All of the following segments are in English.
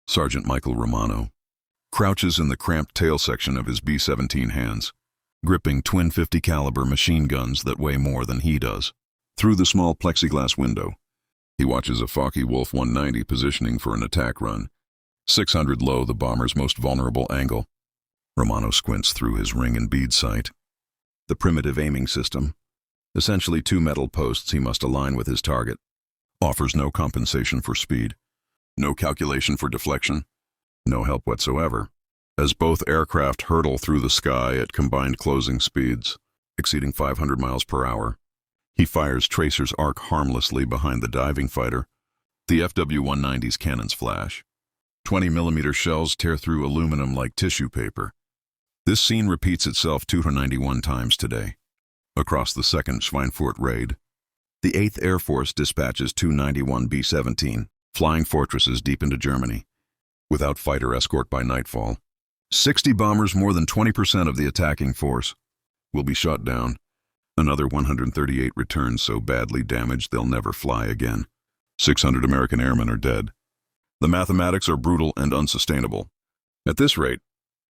Sergeant Michael Romano, crouches in the cramped tail section of his B-17 hands, gripping twin .50 caliber machine guns that weigh more than he does. Through the small plexiglass window, he watches a Focke-Wulf 190 positioning for an attack run, 600 low, the bomber's most vulnerable angle. Romano squints through his ring and bead sight. The primitive aiming system, essentially two metal posts he must align with his target, offers no compensation for speed, no calculation for deflection, no help whatsoever, as both aircraft hurtle through the sky at combined closing speeds, exceeding 500 miles per hour. He fires tracers arc harmlessly behind the diving fighter. The FW-190's cannons flash. 20mm shells tear through aluminum like tissue paper. This scene repeats itself 291 times today. Across the 2nd Schweinfurt raid, the 8th Air Force dispatches 291 B-17 flying fortresses deep into Germany. Without fighter escort by nightfall, 60 bombers, more than 20% of the attacking force, will be shot down. Another 138 return so badly damaged they'll never fly again. 600 American airmen are dead. The mathematics are brutal and unsustainable. At this rate,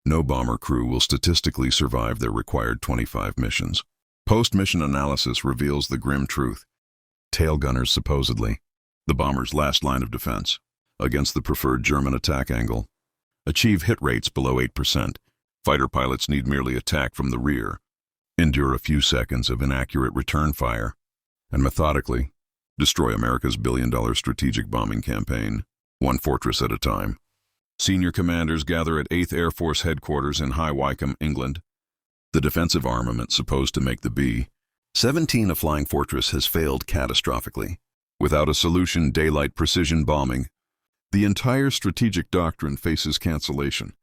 no bomber crew will statistically survive their required 25 missions. Post-mission analysis reveals the grim truth. Tail gunners, supposedly the bomber's last line of defense against the preferred German attack angle, achieve hit rates below 8%. Fighter pilots need merely attack from the rear, endure a few seconds of inaccurate return fire, and methodically destroy America's billion-dollar strategic bombing campaign, one fortress at a time. Senior commanders gather at 8th Air Force Headquarters in High Wycombe, England. The defensive armament supposed to make the B-17 a flying fortress has failed catastrophically. Without a solution, daylight precision bombing, the entire strategic doctrine faces cancellation.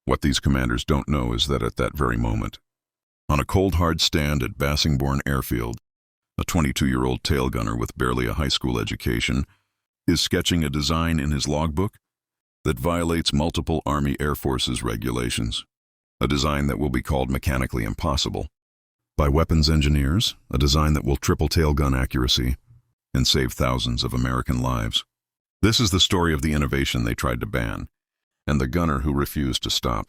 What these commanders don't know is that at that very moment, on a cold hard stand at Bassingbourn Airfield, a 22-year-old tail gunner with barely a high school education is sketching a design in his logbook that violates multiple Army Air Forces regulations, a design that will be called mechanically impossible by weapons engineers, a design that will triple tail gun accuracy and save thousands of American lives. This is the story of the innovation they tried to ban, and the gunner who refused to stop.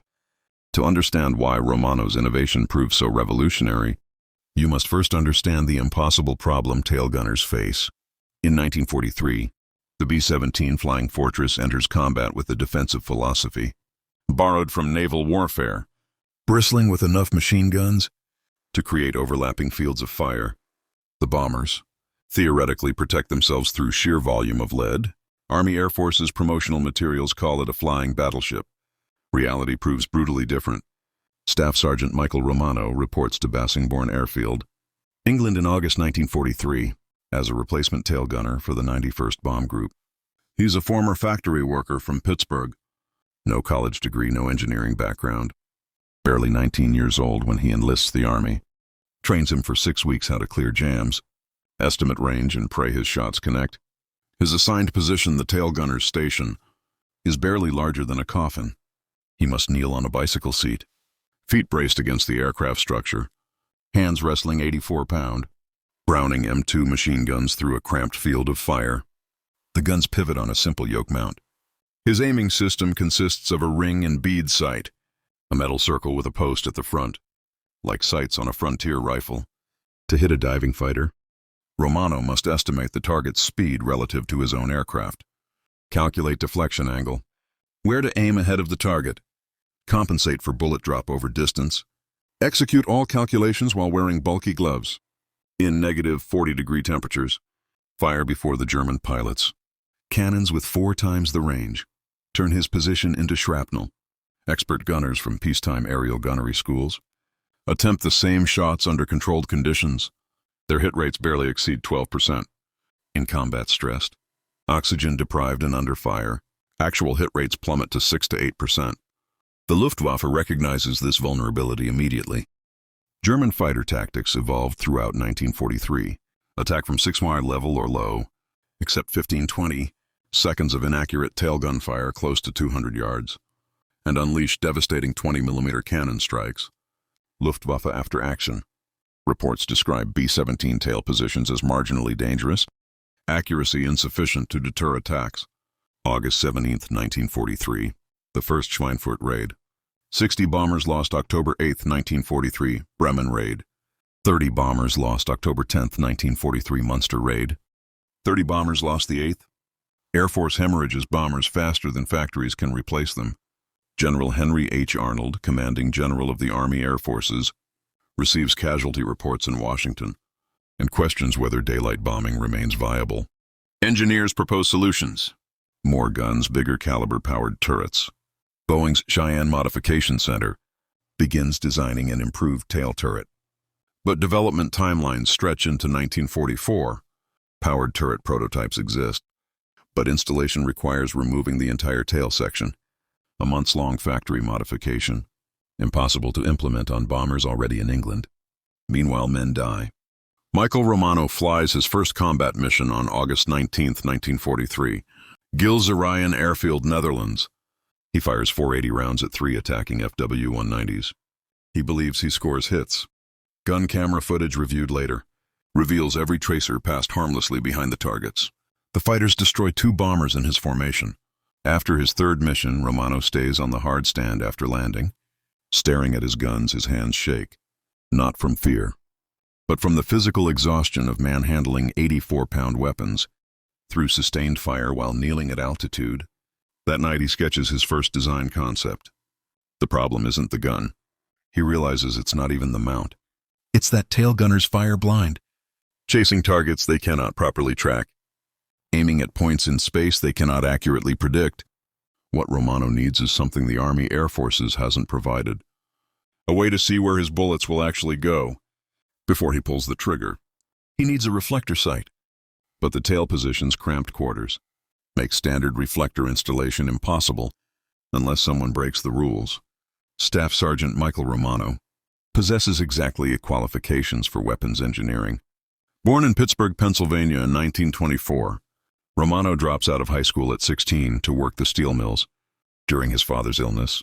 To understand why Romano's innovation proved so revolutionary, you must first understand the impossible problem tail gunners face. In 1943, the B-17 Flying Fortress enters combat with the defensive philosophy, borrowed from naval warfare, bristling with enough machine guns to create overlapping fields of fire. The bombers theoretically protect themselves through sheer volume of lead. Army Air Force's promotional materials call it a flying battleship. Reality proves brutally different. Staff Sergeant Michael Romano reports to Bassingbourn Airfield, England in August 1943, as a replacement tail gunner for the 91st Bomb Group. He's a former factory worker from Pittsburgh. No college degree, no engineering background. Barely 19 years old when he enlists the Army. Trains him for 6 weeks how to clear jams, estimate range, and pray his shots connect. His assigned position, the tail gunner's station, is barely larger than a coffin. He must kneel on a bicycle seat, feet braced against the aircraft structure, hands wrestling 84-pound Browning M2 machine guns through a cramped field of fire. The guns pivot on a simple yoke mount. His aiming system consists of a ring and bead sight, a metal circle with a post at the front, like sights on a frontier rifle. To hit a diving fighter, Romano must estimate the target's speed relative to his own aircraft, calculate deflection angle, where to aim ahead of the target, compensate for bullet drop over distance, execute all calculations while wearing bulky gloves. In negative 40-degree temperatures, fire before the German pilots. Cannons with 4 times the range turn his position into shrapnel. Expert gunners from peacetime aerial gunnery schools attempt the same shots under controlled conditions. Their hit rates barely exceed 12%. In combat stressed, oxygen deprived and under fire, actual hit rates plummet to 6 to 8%. The Luftwaffe recognizes this vulnerability immediately. German fighter tactics evolved throughout 1943. Attack from 6-wide level or low, except 15-20 seconds of inaccurate tail gun fire close to 200 yards, and unleash devastating 20mm cannon strikes. Luftwaffe after action. Reports describe B-17 tail positions as marginally dangerous, accuracy insufficient to deter attacks. August 17, 1943, the first Schweinfurt raid. 60 bombers lost October 8, 1943, Bremen raid. 30 bombers lost October 10, 1943, Munster raid. 30 bombers lost the 8th. Air Force hemorrhages bombers faster than factories can replace them. General Henry H. Arnold, commanding general of the Army Air Forces, receives casualty reports in Washington and questions whether daylight bombing remains viable. Engineers propose solutions. More guns, bigger caliber powered turrets. Boeing's Cheyenne Modification Center begins designing an improved tail turret. But development timelines stretch into 1944. Powered turret prototypes exist, but installation requires removing the entire tail section. A months-long factory modification, impossible to implement on bombers already in England. Meanwhile, men die. Michael Romano flies his first combat mission on August 19, 1943, Gilserijen Airfield, Netherlands. He fires 480 rounds at 3 attacking FW-190s. He believes he scores hits. Gun camera footage reviewed later reveals every tracer passed harmlessly behind the targets. The fighters destroy 2 bombers in his formation. After his third mission, Romano stays on the hard stand after landing. Staring at his guns, his hands shake. Not from fear, but from the physical exhaustion of manhandling 84-pound weapons through sustained fire while kneeling at altitude. That night he sketches his first design concept. The problem isn't the gun. He realizes it's not even the mount. It's that tail gunners fire blind, chasing targets they cannot properly track, aiming at points in space they cannot accurately predict. What Romano needs is something the Army Air Forces hasn't provided. A way to see where his bullets will actually go before he pulls the trigger. He needs a reflector sight, but the tail position's cramped quarters make standard reflector installation impossible unless someone breaks the rules. Staff Sergeant Michael Romano possesses exactly the qualifications for weapons engineering. Born in Pittsburgh, Pennsylvania in 1924, Romano drops out of high school at 16 to work the steel mills. During his father's illness,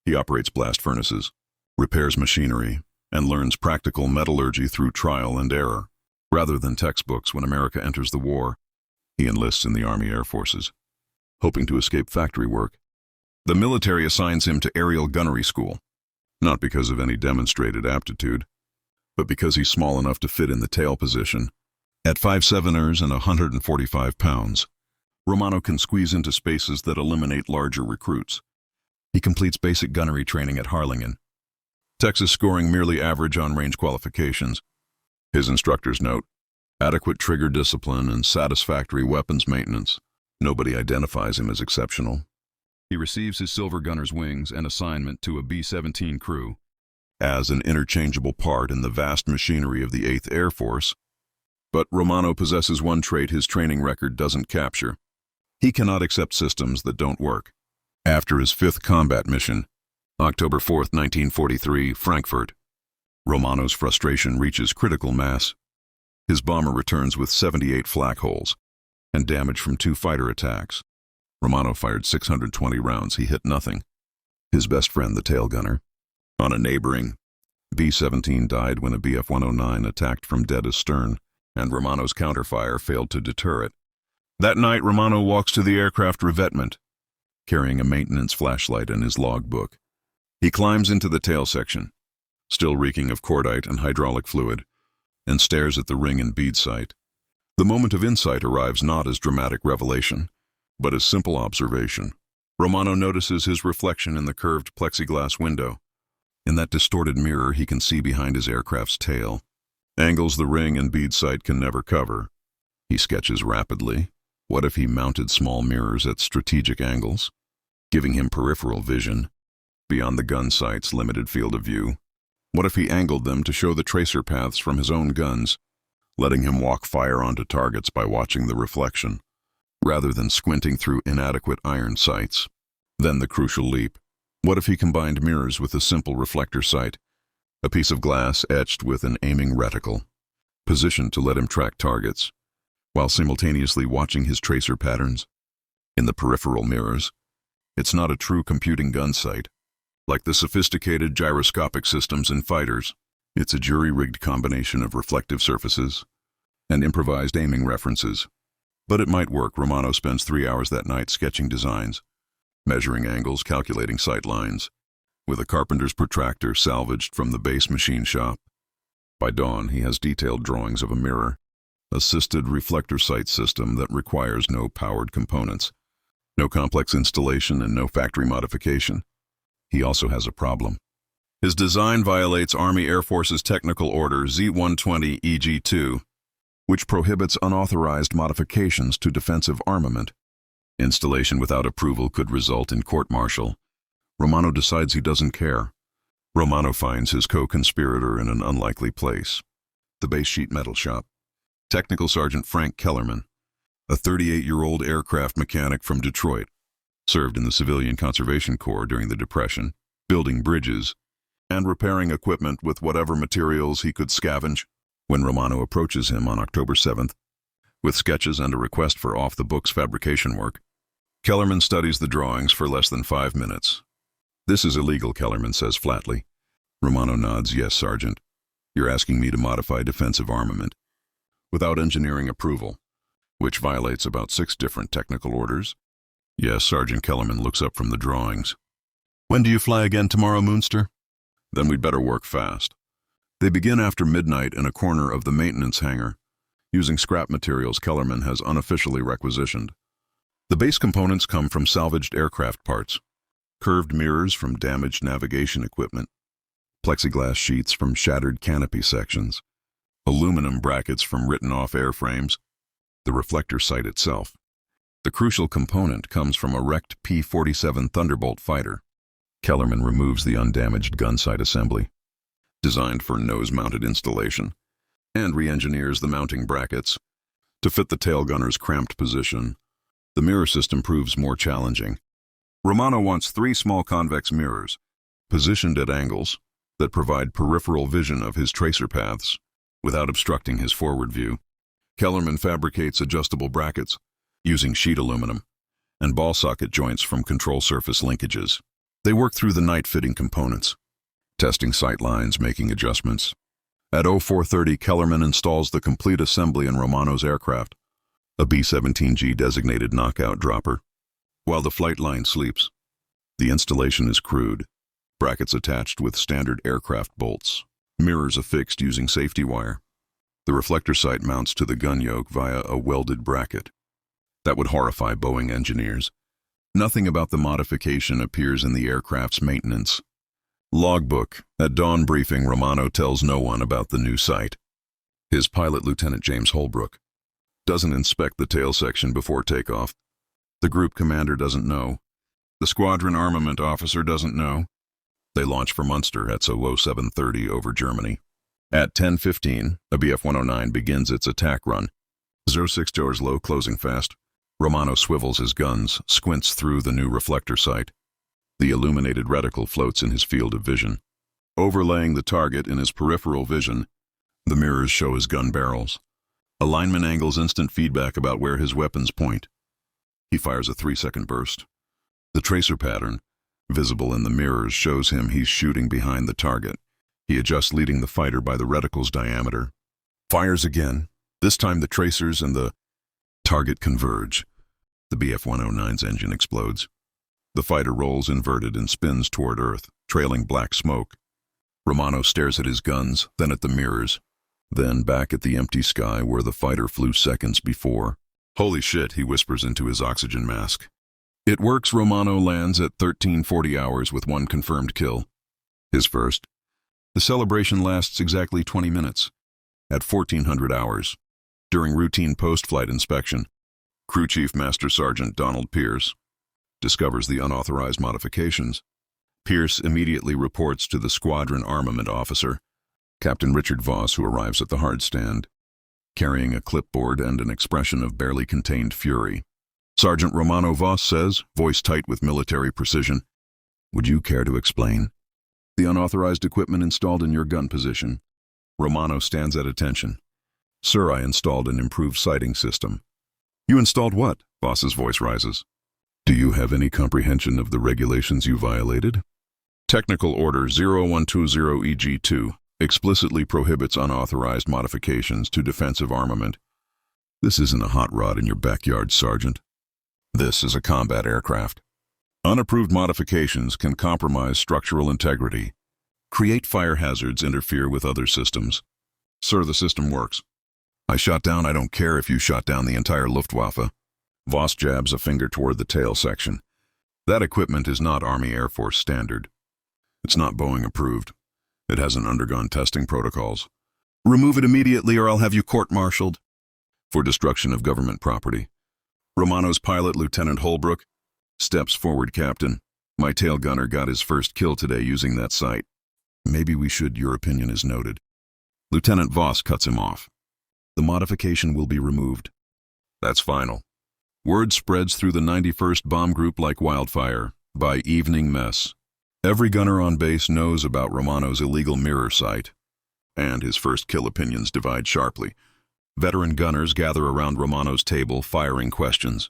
he operates blast furnaces, repairs machinery, and learns practical metallurgy through trial and error. Rather than textbooks when America enters the war, he enlists in the Army Air Forces, hoping to escape factory work. The military assigns him to aerial gunnery school, not because of any demonstrated aptitude, but because he's small enough to fit in the tail position. At 5'7" and 145 pounds, Romano can squeeze into spaces that eliminate larger recruits. He completes basic gunnery training at Harlingen, Texas, scoring merely average on range qualifications. His instructors note adequate trigger discipline and satisfactory weapons maintenance. Nobody identifies him as exceptional. He receives his silver gunner's wings and assignment to a B-17 crew as an interchangeable part in the vast machinery of the 8th Air Force. But Romano possesses one trait his training record doesn't capture. He cannot accept systems that don't work. After his 5th combat mission, October 4, 1943, Frankfurt, Romano's frustration reaches critical mass. His bomber returns with 78 flak holes and damage from 2 fighter attacks. Romano fired 620 rounds. He hit nothing. His best friend, the tail gunner, on a neighboring B-17 died when a Bf-109 attacked from dead astern, and Romano's counterfire failed to deter it. That night, Romano walks to the aircraft revetment, carrying a maintenance flashlight and his logbook. He climbs into the tail section, still reeking of cordite and hydraulic fluid, and stares at the ring and bead sight. The moment of insight arrives not as dramatic revelation, but as simple observation. Romano notices his reflection in the curved plexiglass window. In that distorted mirror, he can see behind his aircraft's tail, angles the ring and bead sight can never cover. He sketches rapidly. What if he mounted small mirrors at strategic angles, giving him peripheral vision beyond the gun sight's limited field of view? What if he angled them to show the tracer paths from his own guns, letting him walk fire onto targets by watching the reflection, rather than squinting through inadequate iron sights? Then the crucial leap. What if he combined mirrors with a simple reflector sight, a piece of glass etched with an aiming reticle, positioned to let him track targets, while simultaneously watching his tracer patterns? In the peripheral mirrors, it's not a true computing gun sight, like the sophisticated gyroscopic systems in fighters. It's a jury-rigged combination of reflective surfaces and improvised aiming references. But it might work. Romano spends 3 hours that night sketching designs, measuring angles, calculating sight lines, with a carpenter's protractor salvaged from the base machine shop. By dawn, he has detailed drawings of a mirror-assisted reflector sight system that requires no powered components, no complex installation, and no factory modification. He also has a problem. His design violates Army Air Force's Technical Order Z-120 EG-2, which prohibits unauthorized modifications to defensive armament. Installation without approval could result in court-martial. Romano decides he doesn't care. Romano finds his co-conspirator in an unlikely place: the base sheet metal shop. Technical Sergeant Frank Kellerman, a 38-year-old aircraft mechanic from Detroit, served in the Civilian Conservation Corps during the Depression, building bridges and repairing equipment with whatever materials he could scavenge. When Romano approaches him on October 7th, with sketches and a request for off-the-books fabrication work, Kellerman studies the drawings for less than 5 minutes. "This is illegal," Kellerman says flatly. Romano nods. "Yes, Sergeant. You're asking me to modify defensive armament without engineering approval, which violates about 6 different technical orders." "Yes, Sergeant." Kellerman looks up from the drawings. "When do you fly again? Tomorrow, Moonster?" "Then we'd better work fast." They begin after midnight in a corner of the maintenance hangar, using scrap materials Kellerman has unofficially requisitioned. The base components come from salvaged aircraft parts, curved mirrors from damaged navigation equipment, plexiglass sheets from shattered canopy sections, aluminum brackets from written-off airframes, the reflector sight itself. The crucial component comes from a wrecked P-47 Thunderbolt fighter. Kellerman removes the undamaged gun sight assembly, designed for nose-mounted installation, and re-engineers the mounting brackets to fit the tail gunner's cramped position. The mirror system proves more challenging. Romano wants 3 small convex mirrors, positioned at angles, that provide peripheral vision of his tracer paths without obstructing his forward view. Kellerman fabricates adjustable brackets using sheet aluminum and ball socket joints from control surface linkages. They work through the night fitting components, testing sight lines, making adjustments. At 04:30, Kellerman installs the complete assembly in Romano's aircraft, a B-17G designated knockout dropper. While the flight line sleeps, the installation is crude: brackets attached with standard aircraft bolts, mirrors affixed using safety wire. The reflector sight mounts to the gun yoke via a welded bracket. That would horrify Boeing engineers. Nothing about the modification appears in the aircraft's maintenance logbook. At dawn briefing, Romano tells no one about the new sight. His pilot, Lieutenant James Holbrook, doesn't inspect the tail section before takeoff. The group commander doesn't know. The squadron armament officer doesn't know. They launch for Munster at SO 7:30 over Germany. At 10:15, a Bf-109 begins its attack run. 06 doors low, closing fast. Romano swivels his guns, squints through the new reflector sight. The illuminated reticle floats in his field of vision. Overlaying the target in his peripheral vision, the mirrors show his gun barrels. Alignment angles instant feedback about where his weapons point. He fires a 3-second burst. The tracer pattern, visible in the mirrors, shows him he's shooting behind the target. He adjusts, leading the fighter by the reticle's diameter. Fires again. This time the tracers and the target converge. The Bf-109's engine explodes. The fighter rolls inverted and spins toward Earth, trailing black smoke. Romano stares at his guns, then at the mirrors, then back at the empty sky where the fighter flew seconds before. "Holy shit," he whispers into his oxygen mask. It works. Romano lands at 13:40 hours with 1 confirmed kill. His first. The celebration lasts exactly 20 minutes. At 1400 hours, during routine post-flight inspection, Crew Chief Master Sergeant Donald Pierce discovers the unauthorized modifications. Pierce immediately reports to the squadron armament officer, Captain Richard Voss, who arrives at the hard stand, carrying a clipboard and an expression of barely contained fury. Sergeant Romano, Voss says, voice tight with military precision, "Would you care to explain?" "The unauthorized equipment installed in your gun position." Romano stands at attention. "Sir, I installed an improved sighting system." "You installed what?" Voss's voice rises. "Do you have any comprehension of the regulations you violated?" Technical Order 0120 EG-2 explicitly prohibits unauthorized modifications to defensive armament. This isn't a hot rod in your backyard, Sergeant. This is a combat aircraft. Unapproved modifications can compromise structural integrity, create fire hazards, interfere with other systems. Sir, the system works. I don't care if you shot down the entire Luftwaffe. Voss jabs a finger toward the tail section. That equipment is not Army Air Force standard. It's not Boeing approved. It hasn't undergone testing protocols. Remove it immediately or I'll have you court-martialed. For destruction of government property. Romano's pilot, Lieutenant Holbrook, steps forward. Captain, my tail gunner got his first kill today using that sight. Maybe we should, your opinion is noted. Lieutenant Voss cuts him off. The modification will be removed. That's final. Word spreads through the 91st Bomb Group like wildfire. By evening mess, every gunner on base knows about Romano's illegal mirror sight, and his first kill opinions divide sharply. Veteran gunners gather around Romano's table, firing questions.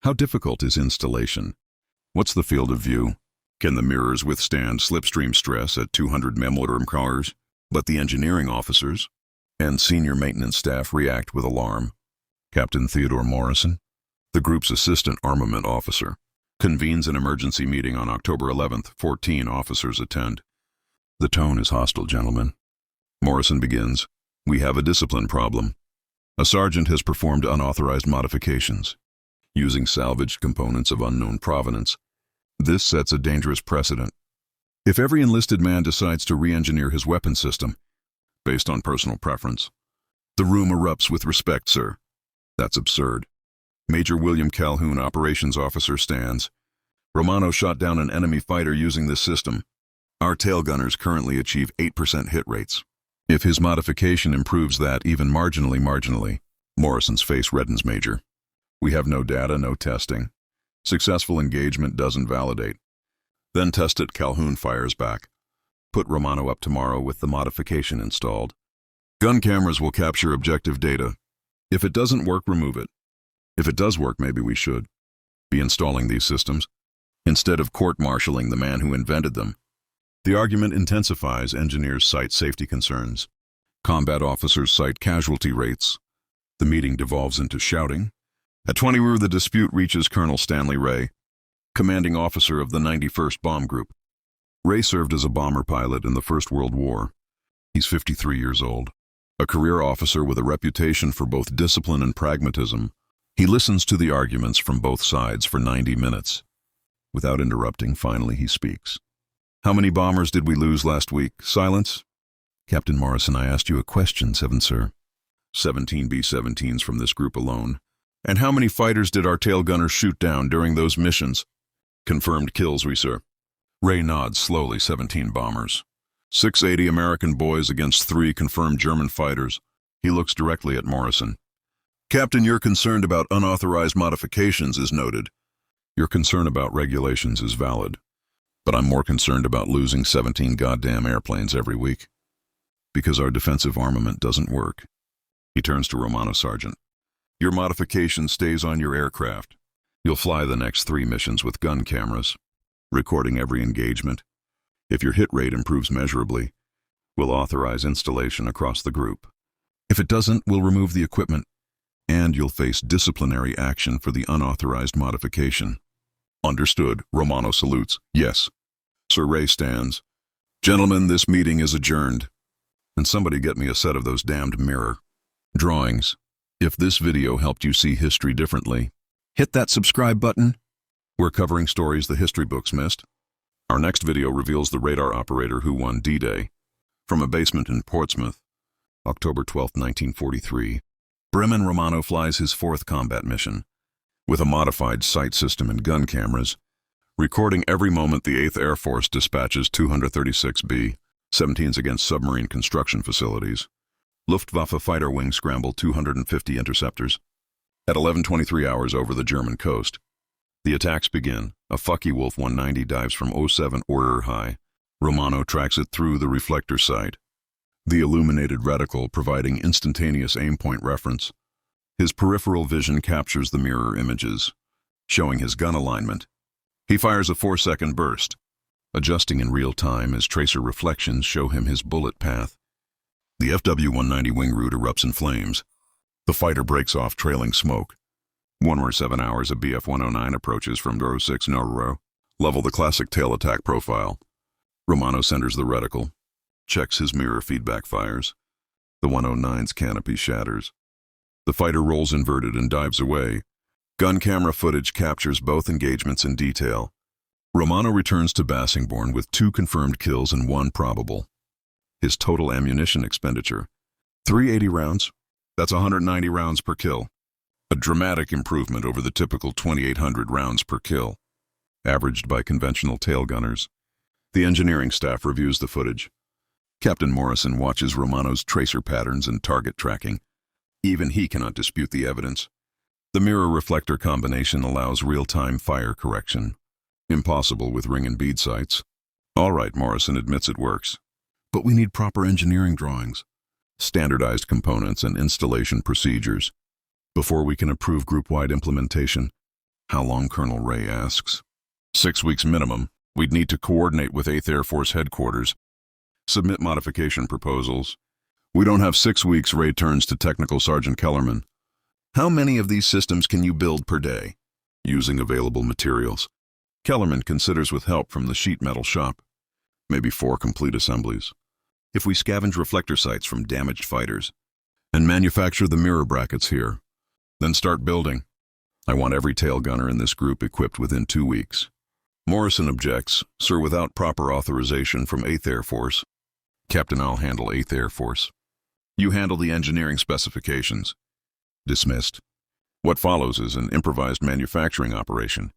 How difficult is installation? What's the field of view? Can the mirrors withstand slipstream stress at 200 mmHg? But the engineering officers and senior maintenance staff react with alarm. Captain Theodore Morrison, the group's assistant armament officer, convenes an emergency meeting on October 11th. 14 officers attend. The tone is hostile, gentlemen. Morrison begins. We have a discipline problem. A sergeant has performed unauthorized modifications, using salvaged components of unknown provenance. This sets a dangerous precedent. If every enlisted man decides to re-engineer his weapon system, based on personal preference, the room erupts with respect, sir. That's absurd. Major William Calhoun, operations officer, stands. Romano shot down an enemy fighter using this system. Our tail gunners currently achieve 8% hit rates. If his modification improves that even marginally, Morrison's face reddens. Major, we have no data, no testing. Successful engagement doesn't validate. Then test it. Calhoun fires back. Put Romano up tomorrow with the modification installed. Gun cameras will capture objective data. If it doesn't work, remove it. If it does work, maybe we should be installing these systems instead of court-martialing the man who invented them. The argument intensifies. Engineers cite safety concerns. Combat officers cite casualty rates. The meeting devolves into shouting. At 20 the dispute reaches Colonel Stanley Ray, commanding officer of the 91st Bomb Group. Ray served as a bomber pilot in the First World War. He's 53 years old, a career officer with a reputation for both discipline and pragmatism. He listens to the arguments from both sides for 90 minutes. Without interrupting, finally he speaks. How many bombers did we lose last week? Silence. Captain Morrison, I asked you a question, 7, sir. 17 B-17s from this group alone. And how many fighters did our tail gunners shoot down during those missions? Confirmed kills, sir. Ray nods slowly. 17 bombers. 680 American boys against 3 confirmed German fighters. He looks directly at Morrison. Captain, you're concerned about unauthorized modifications is noted. Your concern about regulations is valid. But I'm more concerned about losing 17 goddamn airplanes every week. Because our defensive armament doesn't work. He turns to Romano. Sergeant, your modification stays on your aircraft. You'll fly the next 3 missions with gun cameras, recording every engagement. If your hit rate improves measurably, we'll authorize installation across the group. If it doesn't, we'll remove the equipment, and you'll face disciplinary action for the unauthorized modification. Understood. Romano salutes. Yes. Sir. Ray stands. Gentlemen, this meeting is adjourned. And somebody get me a set of those damned mirror drawings. If this video helped you see history differently, hit that subscribe button. We're covering stories the history books missed. Our next video reveals the radar operator who won D-Day. From a basement in Portsmouth, October 12, 1943, Bremen Romano flies his 4th combat mission. With a modified sight system and gun cameras, recording every moment the 8th Air Force dispatches 236 B-17s against submarine construction facilities. Luftwaffe fighter wings scramble 250 interceptors. At 11:23 hours over the German coast, the attacks begin. A Focke-Wulf 190 dives from 07 order high. Romano tracks it through the reflector sight, the illuminated reticle providing instantaneous aim point reference. His peripheral vision captures the mirror images, showing his gun alignment. He fires a 4-second burst, adjusting in real time as tracer reflections show him his bullet path. The FW-190 wing root erupts in flames. The fighter breaks off, trailing smoke. 1 or 7 hours, a BF-109 approaches from Doro 6 Norro. Level the classic tail attack profile. Romano centers the reticle. Checks his mirror feedback fires. The 109's canopy shatters. The fighter rolls inverted and dives away. Gun camera footage captures both engagements in detail. Romano returns to Bassingbourn with 2 confirmed kills and 1 probable. His total ammunition expenditure: 380 rounds. That's 190 rounds per kill. A dramatic improvement over the typical 2,800 rounds per kill, averaged by conventional tail gunners. The engineering staff reviews the footage. Captain Morrison watches Romano's tracer patterns and target tracking. Even he cannot dispute the evidence. The mirror-reflector combination allows real-time fire correction. Impossible with ring and bead sights. All right, Morrison admits it works. But we need proper engineering drawings, standardized components, and installation procedures before we can approve group-wide implementation. How long, Colonel Ray asks. 6 weeks minimum. We'd need to coordinate with 8th Air Force headquarters. Submit modification proposals. We don't have 6 weeks, Ray turns to Technical Sergeant Kellerman. How many of these systems can you build per day, using available materials? Kellerman considers with help from the sheet metal shop. Maybe 4 complete assemblies. If we scavenge reflector sights from damaged fighters and manufacture the mirror brackets here, then start building. I want every tail gunner in this group equipped within 2 weeks. Morrison objects. Sir, without proper authorization from 8th Air Force. Captain, I'll handle 8th Air Force. You handle the engineering specifications. Dismissed. What follows is an improvised manufacturing operation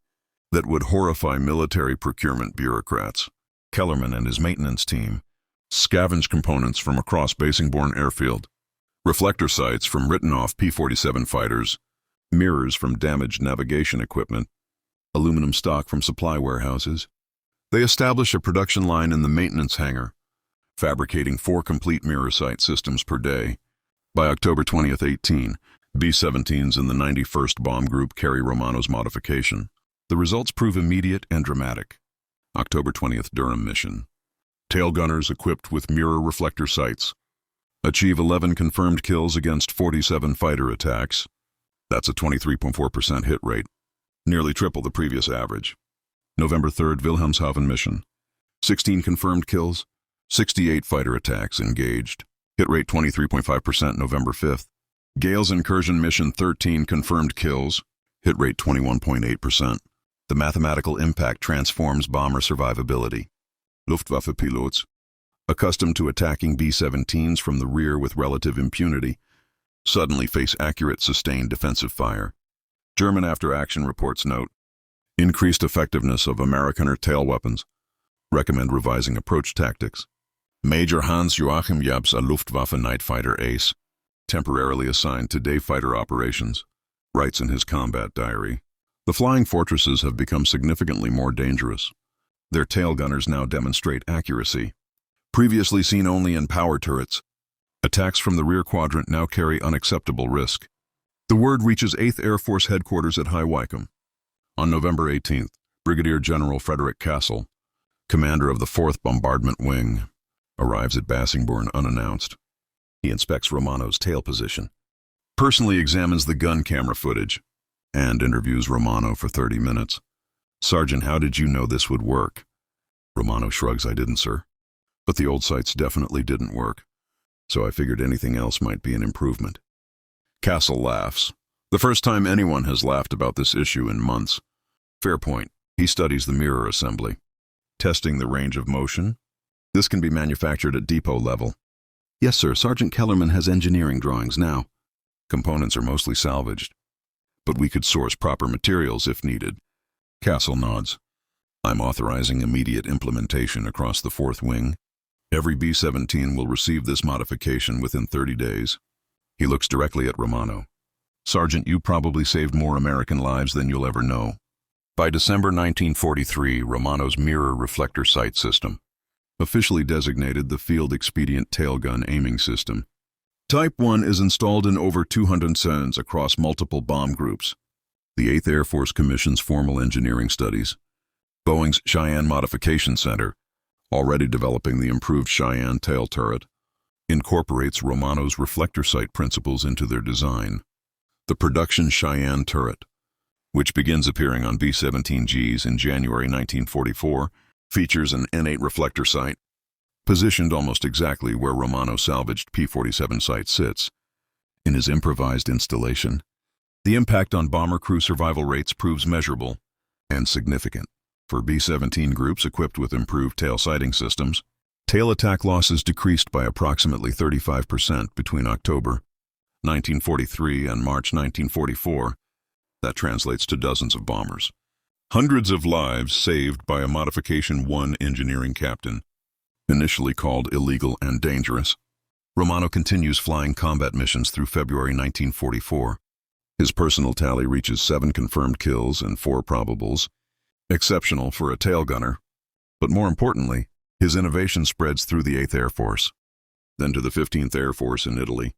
that would horrify military procurement bureaucrats. Kellerman and his maintenance team scavenge components from across Bassingbourn Airfield, reflector sights from written-off P-47 fighters, mirrors from damaged navigation equipment, aluminum stock from supply warehouses. They establish a production line in the maintenance hangar, fabricating 4 complete mirror sight systems per day. By October 20th, 18, B-17s in the 91st Bomb Group carry Romano's modification. The results prove immediate and dramatic. October 20th Durham mission. Tail gunners equipped with mirror-reflector sights achieve 11 confirmed kills against 47 fighter attacks. That's a 23.4% hit rate, nearly triple the previous average. November 3rd Wilhelmshaven mission. 16 confirmed kills, 68 fighter attacks engaged. Hit rate 23.5%. November 5th. Gale's incursion mission. 13 confirmed kills. Hit rate 21.8%. The mathematical impact transforms bomber survivability. Luftwaffe pilots, accustomed to attacking B-17s from the rear with relative impunity, suddenly face accurate, sustained defensive fire. German after-action reports note increased effectiveness of Amerikaner tail weapons. Recommend revising approach tactics. Major Hans Joachim Jabs, a Luftwaffe night fighter ace, temporarily assigned to day fighter operations, writes in his combat diary, "The flying fortresses have become significantly more dangerous. Their tail gunners now demonstrate accuracy, previously seen only in power turrets. Attacks from the rear quadrant now carry unacceptable risk." The word reaches 8th Air Force headquarters at High Wycombe. On November 18th, Brigadier General Frederick Castle, commander of the 4th Bombardment Wing, arrives at Bassingbourn unannounced. He inspects Romano's tail position, personally examines the gun camera footage, and interviews Romano for 30 minutes. "Sergeant, how did you know this would work?" Romano shrugs. "I didn't, sir. But the old sights definitely didn't work, so I figured anything else might be an improvement." Castle laughs. The first time anyone has laughed about this issue in months. Fair point. He studies the mirror assembly. Testing the range of motion. This can be manufactured at depot level. "Yes, sir. Sergeant Kellerman has engineering drawings now." Components are mostly salvaged, but we could source proper materials if needed. Castle nods. "I'm authorizing immediate implementation across the 4th Wing. Every B-17 will receive this modification within 30 days. He looks directly at Romano. "Sergeant, you probably saved more American lives than you'll ever know." By December 1943, Romano's mirror-reflector sight system, officially designated the Field Expedient Tail Gun Aiming System, Type 1, is installed in over 200 zones across multiple bomb groups. The 8th Air Force commissions formal engineering studies. Boeing's Cheyenne Modification Center, already developing the improved Cheyenne tail turret. incorporates Romano's reflector sight principles into their design. The production Cheyenne turret, which begins appearing on B-17Gs in January 1944, features an N8 reflector sight, positioned almost exactly where Romano salvaged P-47 sight sits. In his improvised installation, the impact on bomber crew survival rates proves measurable and significant. For B-17 groups equipped with improved tail sighting systems, tail attack losses decreased by approximately 35% between October 1943 and March 1944. That translates to dozens of bombers. Hundreds of lives saved by a Modification 1 engineering captain. Initially called illegal and dangerous, Romano continues flying combat missions through February 1944. His personal tally reaches 7 confirmed kills and 4 probables, exceptional for a tail gunner. But more importantly, his innovation spreads through the 8th Air Force, then to the 15th Air Force in Italy,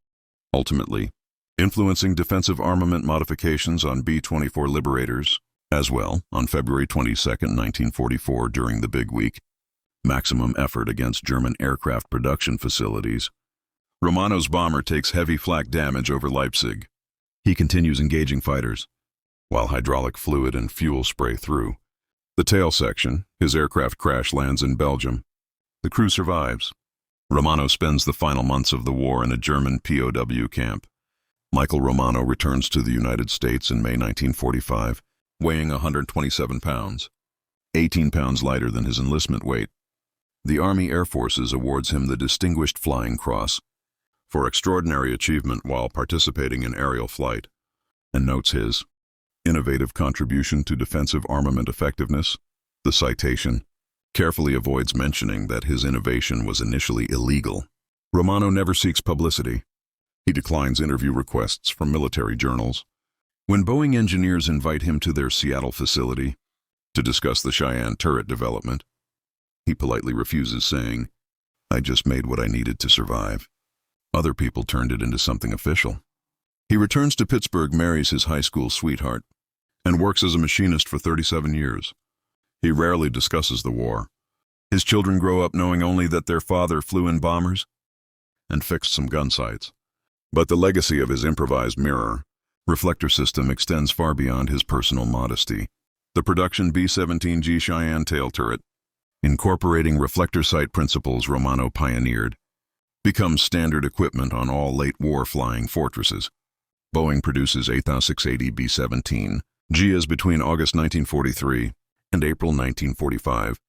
ultimately influencing defensive armament modifications on B-24 Liberators, as well on February 22, 1944 during the Big Week. Maximum effort against German aircraft production facilities. Romano's bomber takes heavy flak damage over Leipzig. He continues engaging fighters, while hydraulic fluid and fuel spray through. The tail section, his aircraft crash lands in Belgium. The crew survives. Romano spends the final months of the war in a German POW camp. Michael Romano returns to the United States in May 1945, weighing 127 pounds, 18 pounds lighter than his enlistment weight. The Army Air Forces awards him the Distinguished Flying Cross for extraordinary achievement while participating in aerial flight, and notes his innovative contribution to defensive armament effectiveness. The citation carefully avoids mentioning that his innovation was initially illegal. Romano never seeks publicity. He declines interview requests from military journals. When Boeing engineers invite him to their Seattle facility to discuss the Cheyenne turret development, he politely refuses, saying, "I just made what I needed to survive. Other people turned it into something official." He returns to Pittsburgh, marries his high school sweetheart, and works as a machinist for 37 years. He rarely discusses the war. His children grow up knowing only that their father flew in bombers and fixed some gun sights. But the legacy of his improvised mirror-reflector system extends far beyond his personal modesty. The production B-17G Cheyenne tail turret, incorporating reflector sight principles Romano pioneered, becomes standard equipment on all late war flying fortresses. Boeing produces 8,680 B-17Gs between August 1943 and April 1945,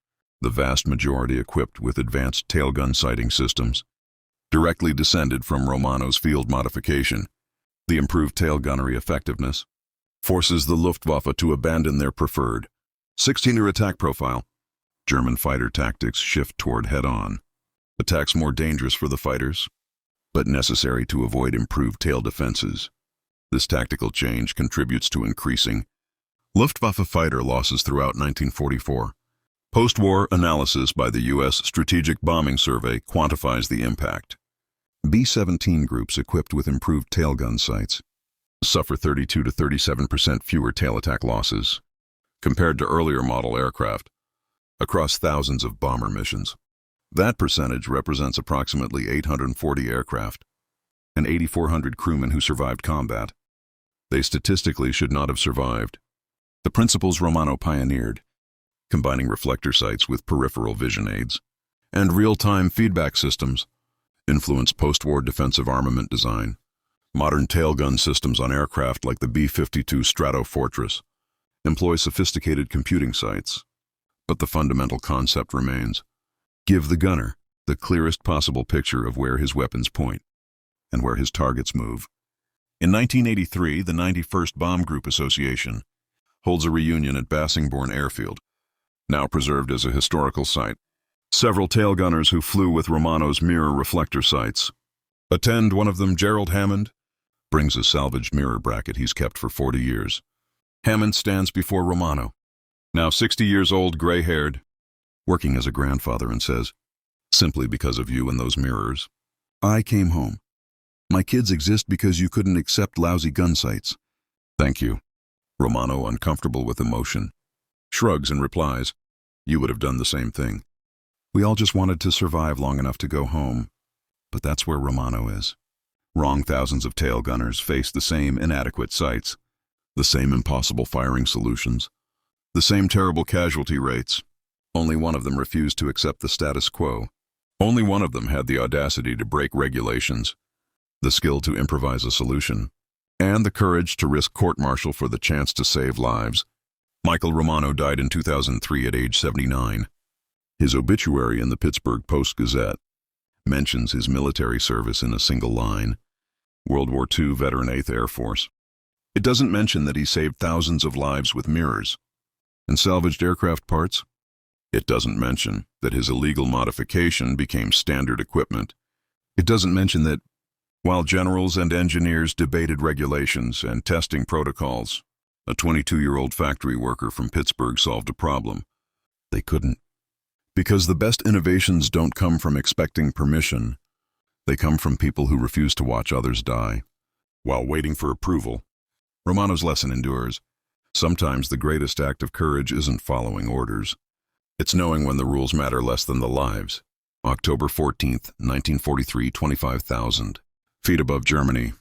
the vast majority equipped with advanced tailgun sighting systems, directly descended from Romano's field modification. The improved tail gunnery effectiveness forces the Luftwaffe to abandon their preferred 16er attack profile. German fighter tactics shift toward head-on attacks, more dangerous for the fighters, but necessary to avoid improved tail defenses. This tactical change contributes to increasing Luftwaffe fighter losses throughout 1944. Post-war analysis by the U.S. Strategic Bombing Survey quantifies the impact. B-17 groups equipped with improved tailgun sights suffer 32 to 37% fewer tail attack losses compared to earlier model aircraft across thousands of bomber missions. That percentage represents approximately 840 aircraft and 8,400 crewmen who survived combat. They statistically should not have survived. The principles Romano pioneered, combining reflector sights with peripheral vision aids and real-time feedback systems, influence post-war defensive armament design. Modern tailgun systems on aircraft like the B-52 Stratofortress employ sophisticated computing sights, but the fundamental concept remains: give the gunner the clearest possible picture of where his weapons point and where his targets move. In 1983, the 91st Bomb Group Association holds a reunion at Bassingbourn Airfield, now preserved as a historical site. Several tailgunners who flew with Romano's mirror-reflector sights attend. One of them, Gerald Hammond, brings a salvaged mirror bracket he's kept for 40 years. Hammond stands before Romano, now 60 years old, gray-haired, working as a grandfather, and says, "Simply because of you and those mirrors, I came home. My kids exist because you couldn't accept lousy gun sights." "Thank you." Romano, uncomfortable with emotion, shrugs and replies, "You would have done the same thing. We all just wanted to survive long enough to go home." But that's where Romano is. Wrong thousands of tail gunners face the same inadequate sights, the same impossible firing solutions, the same terrible casualty rates. Only one of them refused to accept the status quo. Only one of them had the audacity to break regulations, the skill to improvise a solution, and the courage to risk court-martial for the chance to save lives. Michael Romano died in 2003 at age 79. His obituary in the Pittsburgh Post-Gazette mentions his military service in a single line: World War II veteran 8th Air Force. It doesn't mention that he saved thousands of lives with mirrors and salvaged aircraft parts. It doesn't mention that his illegal modification became standard equipment. It doesn't mention that, while generals and engineers debated regulations and testing protocols, a 22-year-old factory worker from Pittsburgh solved a problem. They couldn't. Because the best innovations don't come from expecting permission. They come from people who refuse to watch others die. While waiting for approval, Romano's lesson endures. Sometimes the greatest act of courage isn't following orders. It's knowing when the rules matter less than the lives. October 14th, 1943, 25,000 feet above Germany.